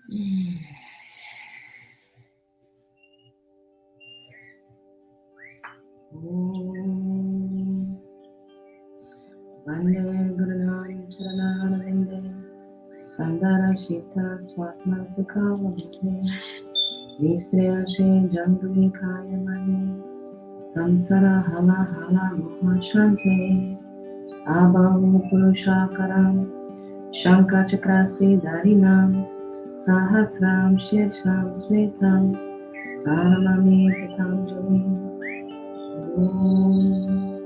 Vande Gurunam Charanarvinde Sandara Shita Swatma Sukhavate Nisriyashe Jambhi Kaya Mane Samsara Hala Hala Mohashante Abahu Purushakaram Shankachakrasi Dharinam Sahasram Shirsham Smetam Paramami Patanjali Om.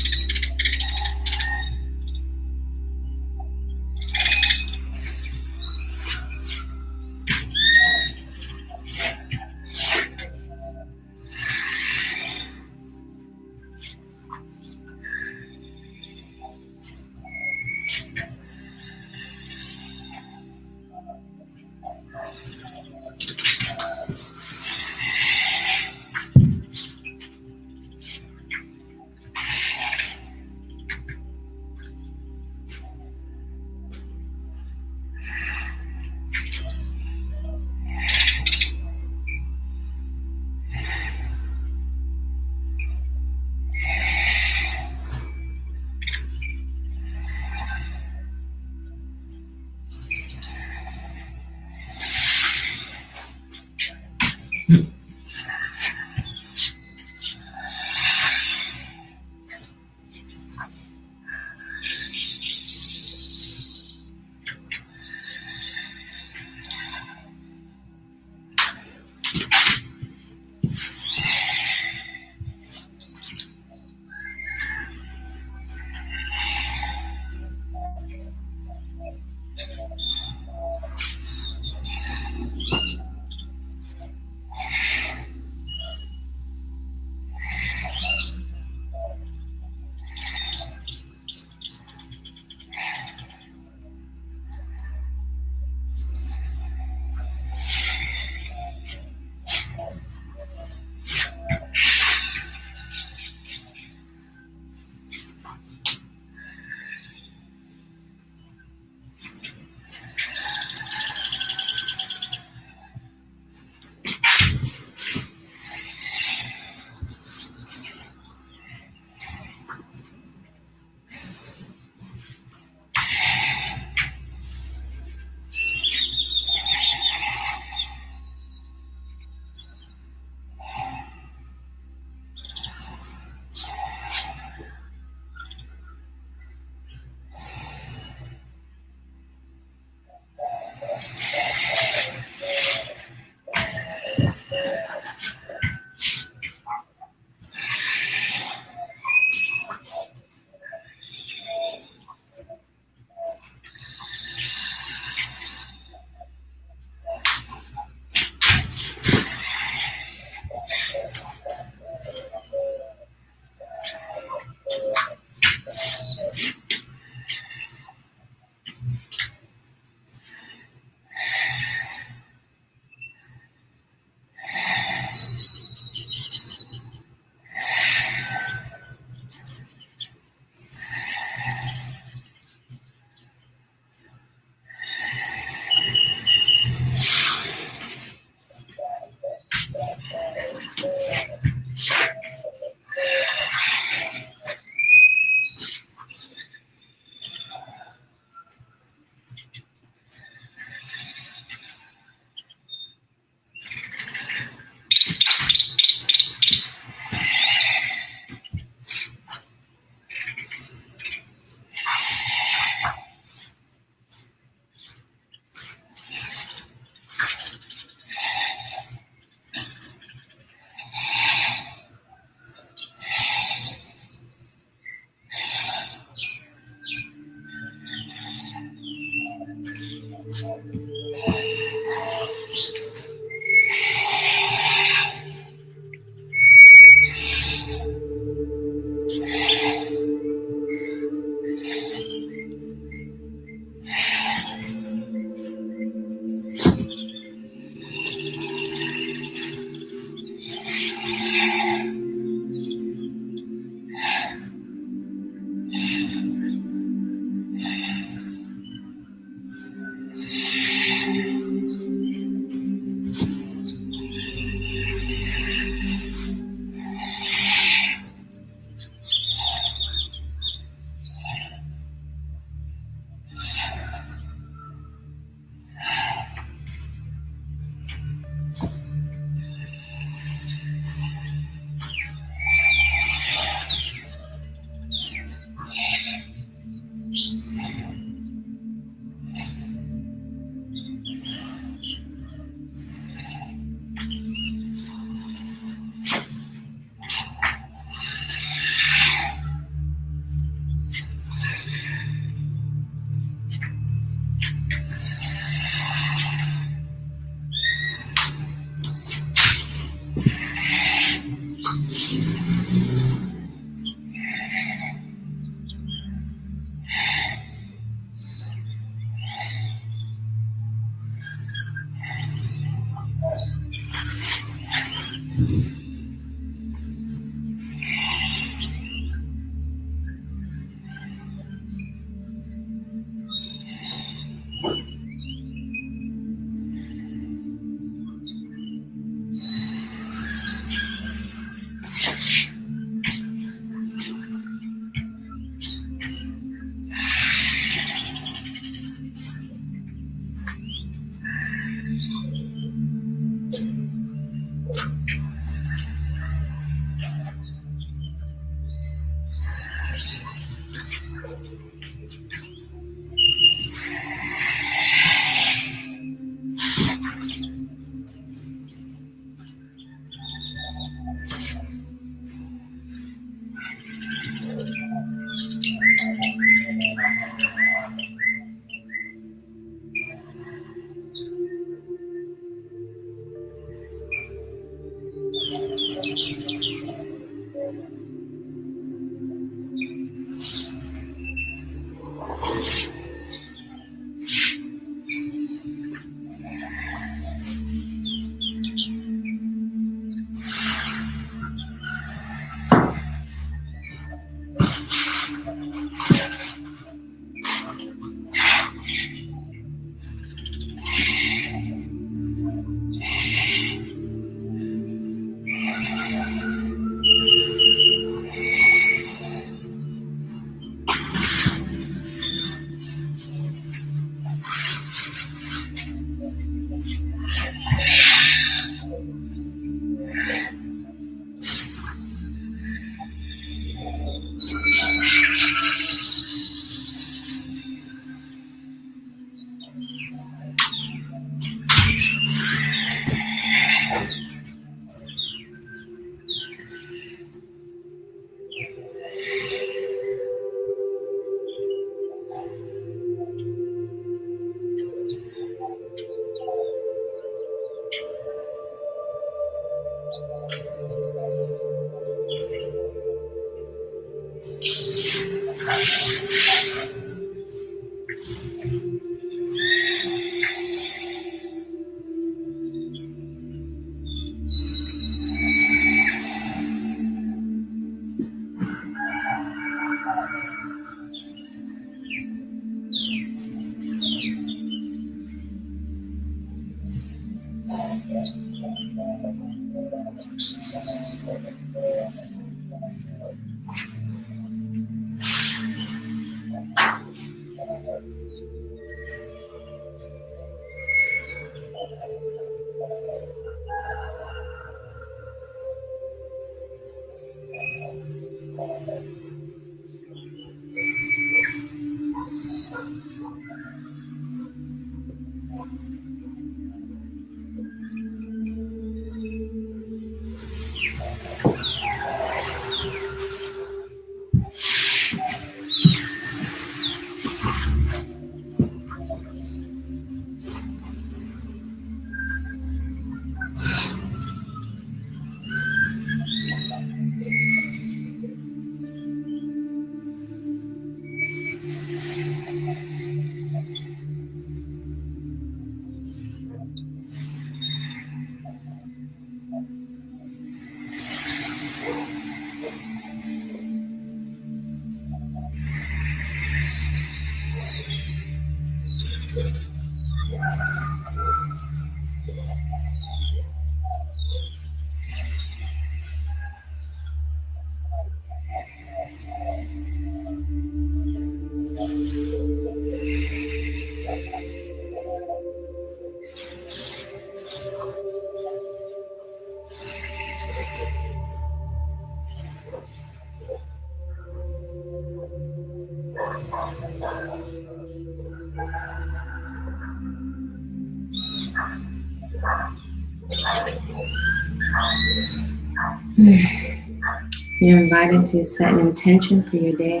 You're invited to set an intention for your day.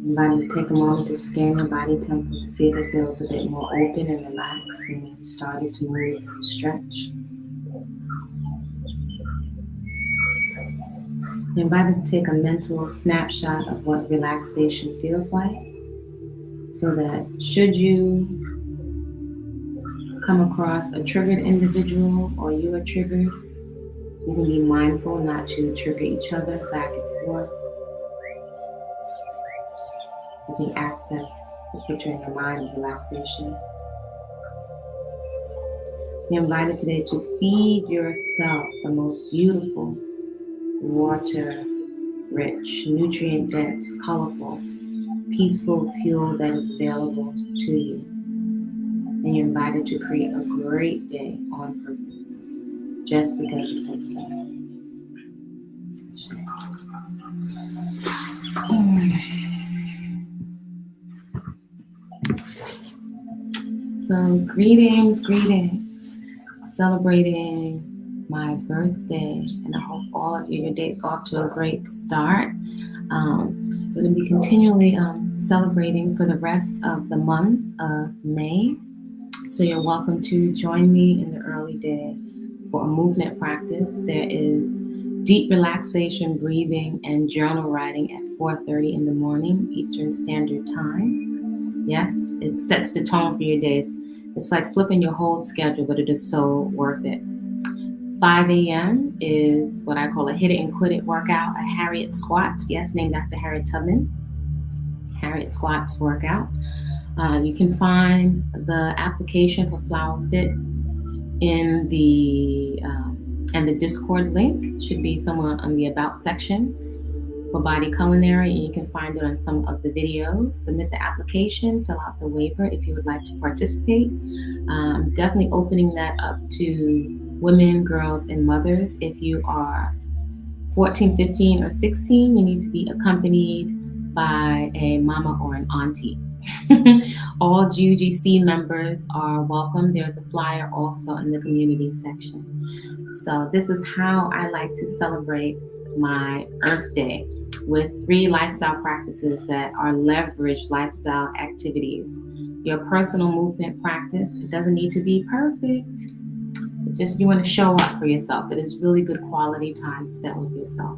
Invited to take a moment to scan your body temple to see if it feels a bit more open and relaxed and you've started to move and stretch. You're invited to take a mental snapshot of what relaxation feels like so that should you come across a triggered individual or you are triggered, you can be mindful not to trigger each other back and forth. You can access the picture in your mind of relaxation. You're invited today to feed yourself the most beautiful, water-rich, nutrient-dense, colorful, peaceful fuel that is available to you. And you're invited to create a great day on purpose, just because you said so. So greetings, celebrating my birthday, and I hope all of your day's off to a great start. We're going to be continually celebrating for the rest of the month of May. So you're welcome to join me in the early day for a movement practice. There is deep relaxation, breathing, and journal writing at 4:30 in the morning, Eastern Standard Time. Yes, it sets the tone for your days. It's like flipping your whole schedule, but it is so worth it. 5 a.m. is what I call a hit it and quit it workout, a Harriet Squats. Yes, named after Harriet Tubman. Harriet Squats workout. You can find the application for Flowah Fit in the Discord link. Should be somewhere on the About section for Body-Culinary, and you can find it on some of the videos. Submit the application, fill out the waiver if you would like to participate. Definitely opening that up to women, girls, and mothers. If you are 14, 15, or 16, you need to be accompanied by a mama or an auntie. All GUGC members are welcome. There's a flyer also in the community section. So this is how I like to celebrate my Earth Day, with 3 lifestyle practices that are leveraged lifestyle activities. Your personal movement practice, it doesn't need to be perfect. Just you want to show up for yourself. It is really good quality time spent with yourself.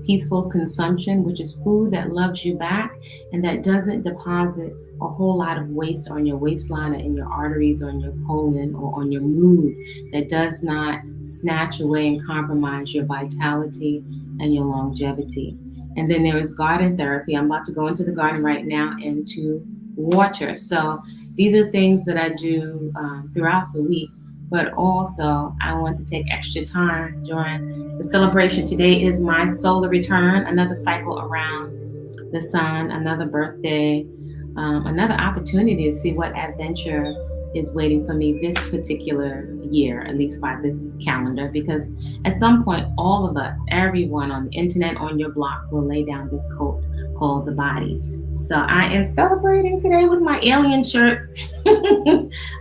Peaceful consumption, which is food that loves you back and that doesn't deposit a whole lot of waste on your waistline or in your arteries or in your colon or on your mood, that does not snatch away and compromise your vitality and your longevity. And then there is garden therapy. I'm about to go into the garden right now and to water. So these are things that I do throughout the week. But also, I want to take extra time during the celebration. Today is my solar return, another cycle around the sun, another birthday, another opportunity to see what adventure is waiting for me this particular year, at least by this calendar, because at some point, all of us, everyone on the internet, on your block, will lay down this coat called the body. So I am celebrating today with my alien shirt.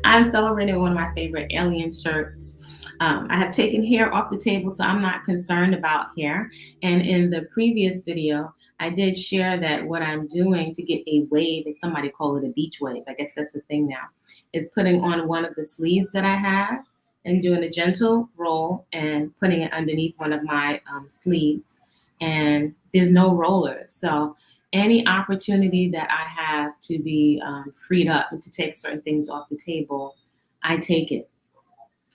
I'm celebrating one of my favorite alien shirts. I have taken hair off the table, so I'm not concerned about hair. And in the previous video, I did share that what I'm doing to get a wave, and somebody call it a beach wave, I guess that's the thing now, is putting on one of the sleeves that I have and doing a gentle roll and putting it underneath one of my sleeves. And there's no roller. So any opportunity that I have to be freed up and to take certain things off the table, I take it.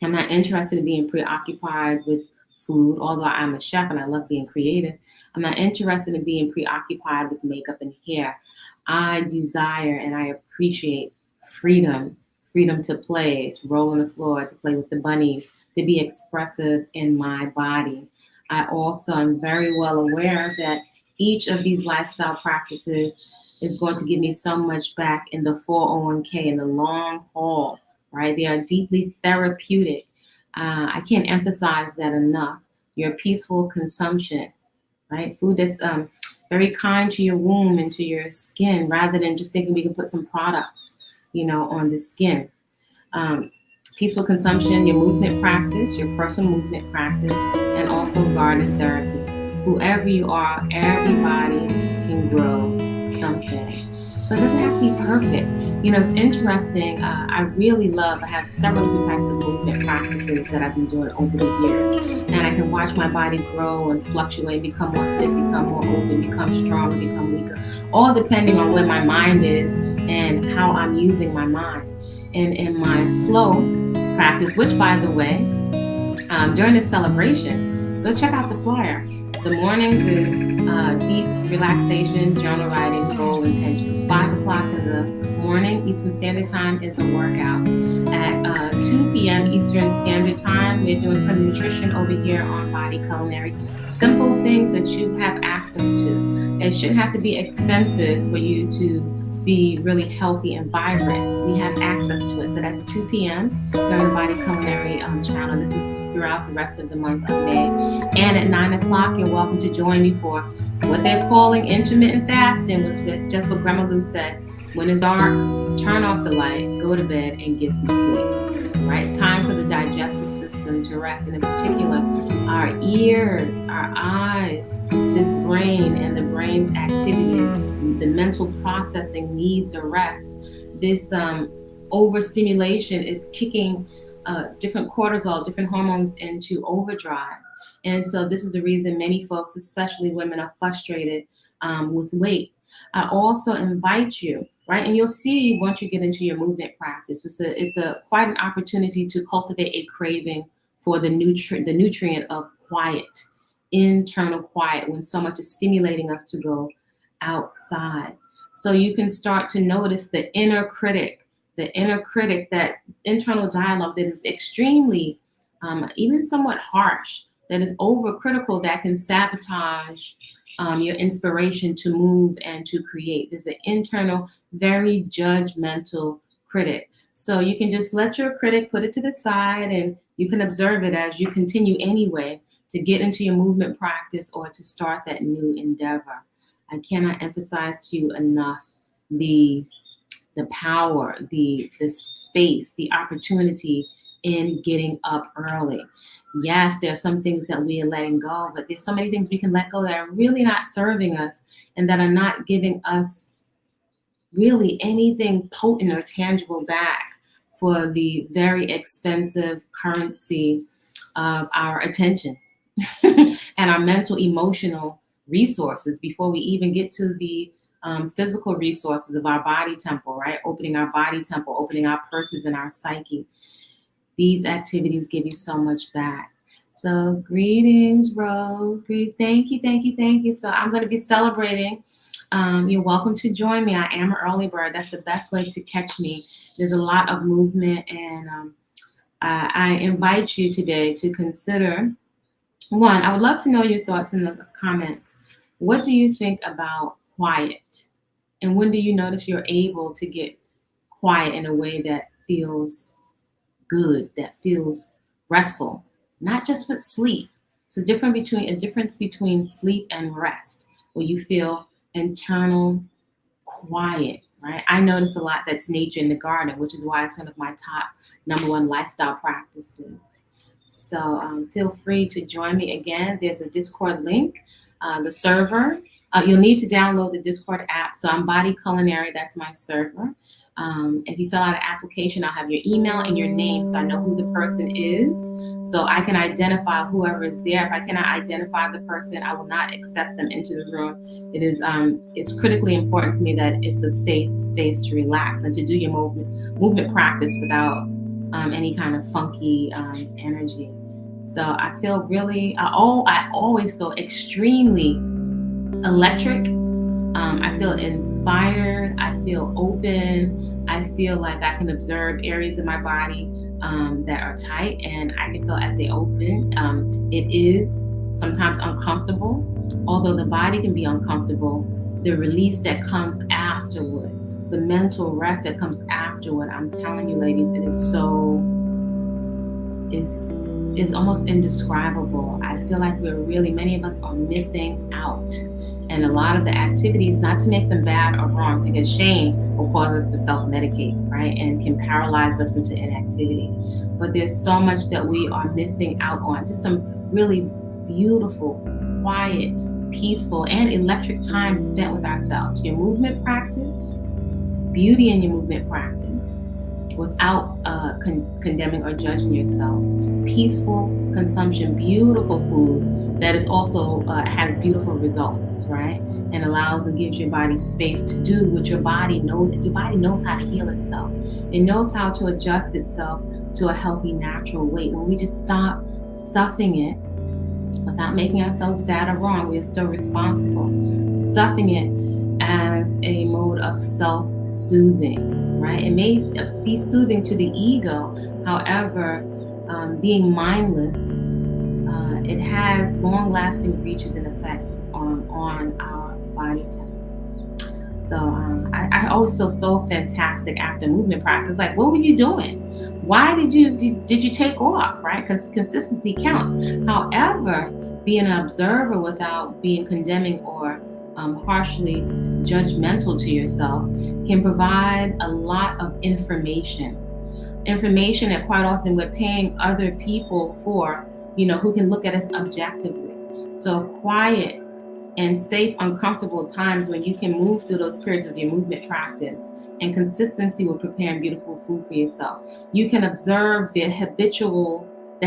I'm not interested in being preoccupied with food, although I'm a chef and I love being creative. I'm not interested in being preoccupied with makeup and hair. I desire and I appreciate freedom, freedom to play, to roll on the floor, to play with the bunnies, to be expressive in my body. I also am very well aware that each of these lifestyle practices is going to give me so much back in the 401k in the long haul, right? They are deeply therapeutic. I can't emphasize that enough. Your peaceful consumption, right? Food that's very kind to your womb and to your skin, rather than just thinking we can put some products, on the skin. Peaceful consumption, your movement practice, your personal movement practice, and also garden therapy. Whoever you are, everybody can grow something. So it doesn't have to be perfect. It's interesting. I really love, I have several different types of movement practices that I've been doing over the years. And I can watch my body grow and fluctuate, become more stiff, become more open, become stronger, become weaker, all depending on where my mind is and how I'm using my mind. And in my flow practice, which by the way, during this celebration, go check out the flyer. The mornings is deep relaxation, journal writing, goal intention. 5 o'clock in the morning, Eastern Standard Time, is a workout. At 2 p.m. Eastern Standard Time, we're doing some nutrition over here on Body-Culinary. Simple things that you have access to. It shouldn't have to be expensive for you to be really healthy and vibrant. We have access to it. So that's 2 p.m. during the Body-Culinary channel. This is throughout the rest of the month of May. And at 9 o'clock, you're welcome to join me for what they're calling intermittent fasting, was with just what Grandma Lou said. When it's dark, turn off the light, go to bed, and get some sleep. Right? Time for the digestive system to rest, and in particular, our ears, our eyes, this brain and the brain's activity, the mental processing needs a rest. This overstimulation is kicking different cortisol, different hormones into overdrive. And so this is the reason many folks, especially women, are frustrated with weight. I also invite you, right? And you'll see once you get into your movement practice, it's a quite an opportunity to cultivate a craving for the nutrient of quiet, internal quiet, when so much is stimulating us to go outside. So you can start to notice the inner critic, that internal dialogue that is extremely, even somewhat harsh, that is overcritical, that can sabotage your inspiration to move and to create. There's an internal, very judgmental critic. So you can just let your critic, put it to the side, and you can observe it as you continue anyway to get into your movement practice or to start that new endeavor. I cannot emphasize to you enough the power, the space, the opportunity in getting up early. Yes, there are some things that we are letting go, but there's so many things we can let go that are really not serving us and that are not giving us really anything potent or tangible back for the very expensive currency of our attention and our mental, emotional resources before we even get to the physical resources of our body temple, right? Opening our body temple, opening our purses and our psyche. These activities give you so much back. So greetings, Rose. Thank you, thank you, thank you. So I'm going to be celebrating. You're welcome to join me. I am an early bird. That's the best way to catch me. There's a lot of movement, and I invite you today to consider. One, I would love to know your thoughts in the comments. What do you think about quiet? And when do you notice you're able to get quiet in a way that feels good, that feels restful? Not just with sleep. It's a difference between sleep and rest, where you feel internal quiet, right? I notice a lot that's nature in the garden, which is why it's one of my top #1 lifestyle practices. So feel free to join me again. There's a Discord link, the server. You'll need to download the Discord app. So I'm Body-Culinary, that's my server. If you fill out an application, I'll have your email and your name so I know who the person is. So I can identify whoever is there. If I cannot identify the person, I will not accept them into the room. It's critically important to me that it's a safe space to relax and to do your movement practice without any kind of funky energy. So I feel really, I always feel extremely electric. I feel inspired. I feel open. I feel like I can observe areas of my body that are tight, and I can feel as they open. It is sometimes uncomfortable, although the body can be uncomfortable. The release that comes afterward, the mental rest that comes afterward, I'm telling you, ladies, it is almost indescribable. I feel like many of us are missing out. And a lot of the activities, not to make them bad or wrong, because shame will cause us to self-medicate, right? And can paralyze us into inactivity. But there's so much that we are missing out on. Just some really beautiful, quiet, peaceful, and electric time spent with ourselves. Your movement practice beauty in your movement practice without condemning or judging yourself. Peaceful consumption, beautiful food that is also has beautiful results, right? And allows and gives your body space to do what your body knows. Your body knows how to heal itself. It knows how to adjust itself to a healthy, natural weight. When we just stop stuffing it without making ourselves bad or wrong, we are still responsible. Stuffing it as a mode of self-soothing, right? It may be soothing to the ego. However, being mindless, it has long-lasting reaches and effects on our body temp. So I always feel so fantastic after movement practice. Like, what were you doing? Why did you take off, right? Because consistency counts. However, being an observer without being condemning or harshly judgmental to yourself can provide a lot of information that quite often we're paying other people for, who can look at us objectively. So quiet and safe, uncomfortable times when you can move through those periods of your movement practice and consistency with preparing beautiful food for yourself. You can observe the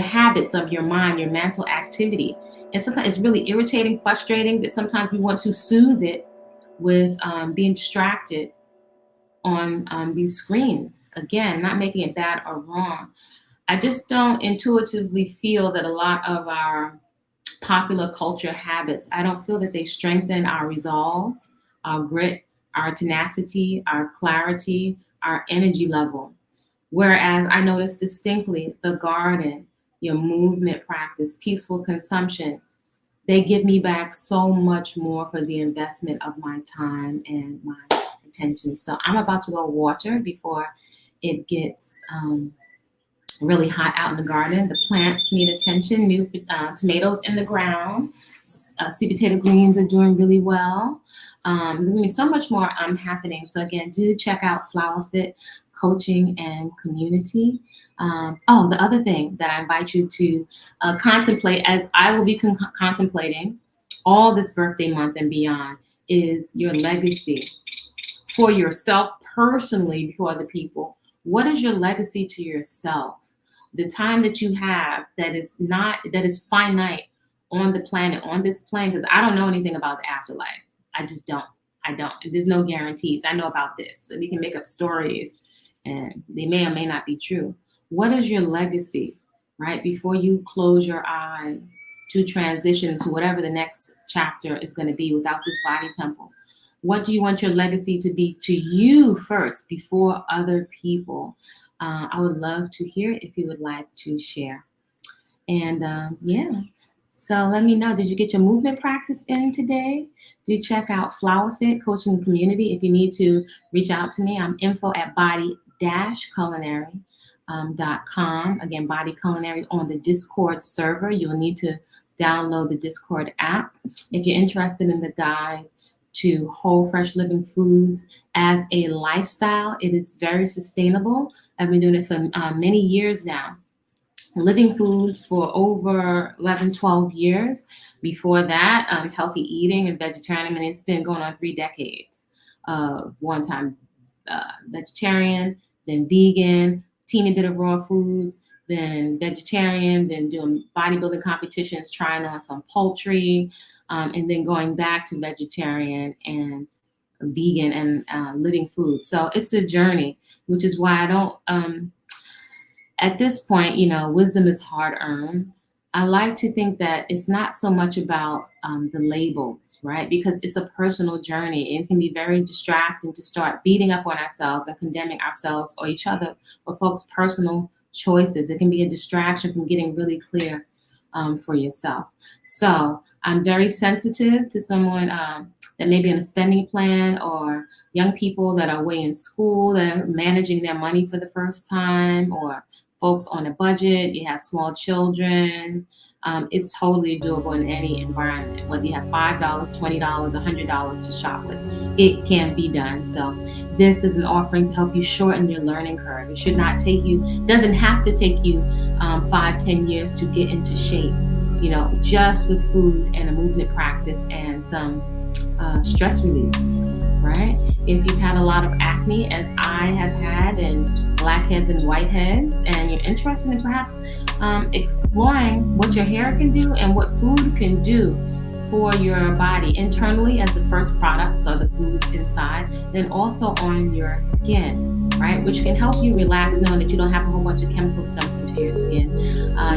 habits of your mind, your mental activity. And sometimes it's really irritating, frustrating that sometimes we want to soothe it with being distracted on these screens. Again, not making it bad or wrong. I just don't intuitively feel that a lot of our popular culture habits, I don't feel that they strengthen our resolve, our grit, our tenacity, our clarity, our energy level. Whereas I notice distinctly the garden, your movement practice, peaceful consumption, they give me back so much more for the investment of my time and my attention. So I'm about to go water before it gets really hot out in the garden. The plants need attention. New tomatoes in the ground. Sweet potato greens are doing really well. There's going to be so much more happening. So again, do check out Flowah Fit Coaching and Community. The other thing that I invite you to contemplate, as I will be contemplating all this birthday month and beyond, is your legacy for yourself personally before other people. What is your legacy to yourself? The time that you have that is finite on the planet, on this plane, because I don't know anything about the afterlife. I just don't. I don't. There's no guarantees. I know about this. So we can make up stories and they may or may not be true. What is your legacy, right? Before you close your eyes to transition to whatever the next chapter is going to be without this body temple. What do you want your legacy to be to you first before other people? I would love to hear if you would like to share. And so let me know, did you get your movement practice in today? Do check out Flowah Fit Coaching and Community. If you need to reach out to me, I'm info@body-culinary.com. Again, Body-Culinary on the Discord server. You will need to download the Discord app. If you're interested in the guide to whole, fresh living foods as a lifestyle, it is very sustainable. I've been doing it for many years now. Living foods for over 11, 12 years. Before that, healthy eating and vegetarian. I mean, it's been going on 3 decades. One time vegetarian, then vegan, teeny bit of raw foods, then vegetarian, then doing bodybuilding competitions, trying on some poultry, and then going back to vegetarian and vegan and living food. So it's a journey, which is why I don't, at this point, wisdom is hard earned. I like to think that it's not so much about the labels, right? Because it's a personal journey. It can be very distracting to start beating up on ourselves and condemning ourselves or each other for folks' personal choices. It can be a distraction from getting really clear for yourself. So I'm very sensitive to someone that may be on a spending plan, or young people that are away in school that are managing their money for the first time, or folks on a budget, you have small children. It's totally doable in any environment, whether you have $5, $20, $100 to shop with. It can be done. So this is an offering to help you shorten your learning curve. It should not take you, doesn't have to take you 5-10 years to get into shape, just with food and a movement practice and some stress relief. right? If you've had a lot of acne, as I have had, and blackheads and whiteheads, and you're interested in perhaps exploring what your hair can do and what food can do for your body internally as the first product, so the food inside, then also on your skin, right? Which can help you relax knowing that you don't have a whole bunch of chemicals dumped into your skin.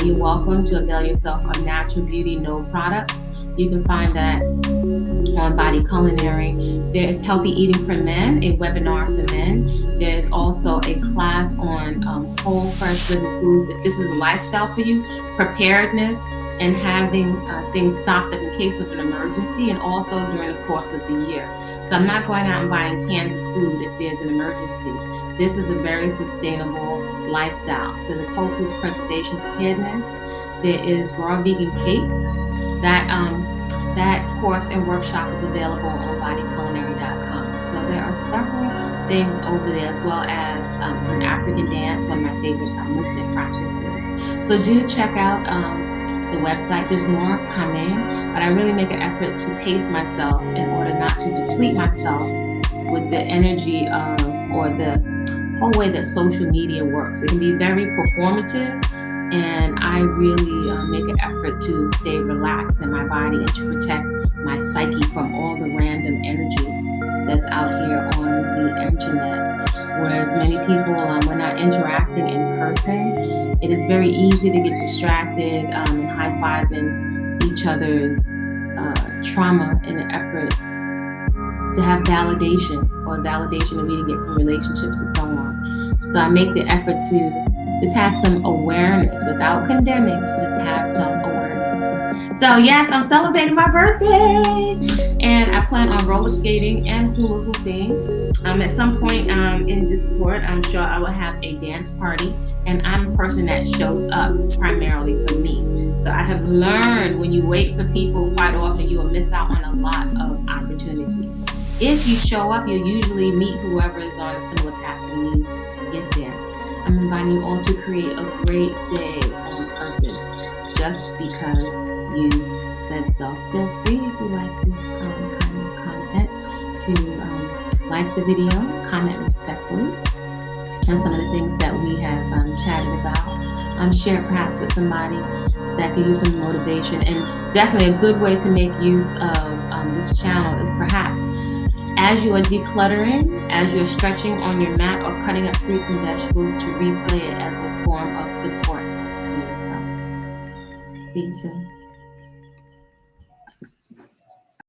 You're welcome to avail yourself of Natural Beauty No products. You can find that on Body-Culinary. There is Healthy Eating for Men, a webinar for men. There's also a class on whole, fresh, living foods. If this is a lifestyle for you, preparedness, and having things stocked up in case of an emergency, and also during the course of the year. So I'm not going out and buying cans of food if there's an emergency. This is a very sustainable lifestyle. So there's whole foods preservation preparedness. There is raw vegan cakes. That course and workshop is available on bodyculinary.com. So there are several things over there, as well as some African dance, one of my favorite movement practices. So do check out the website. There's more coming, but I really make an effort to pace myself in order not to deplete myself with the energy of, or the whole way that social media works. It can be very performative, and I really make an effort to stay relaxed in my body and to protect my psyche from all the random energy that's out here on the internet. Whereas many people, when not interacting in person, it is very easy to get distracted and high-fiving each other's trauma in an effort to have validation, or validation that we didn't get from relationships and so on. So I make the effort to just have some awareness without condemning, to just have some awareness. So yes, I'm celebrating my birthday, and I plan on roller skating and hula hooping. At some point in Discord, I'm sure I will have a dance party, and I'm a person that shows up primarily for me. So I have learned, when you wait for people, quite often you will miss out on a lot of opportunities. If you show up, you'll usually meet whoever is on a similar path when you get there. I'm inviting you all to create a great day on purpose, just because you said so. Feel free, if you like this kind of content, to like the video, comment respectfully, and some of the things that we have chatted about. Share it perhaps with somebody that could use some motivation. And definitely a good way to make use of this channel is perhaps as you are decluttering, as you're stretching on your mat or cutting up fruits and vegetables, to replay it as a form of support for yourself. See you soon.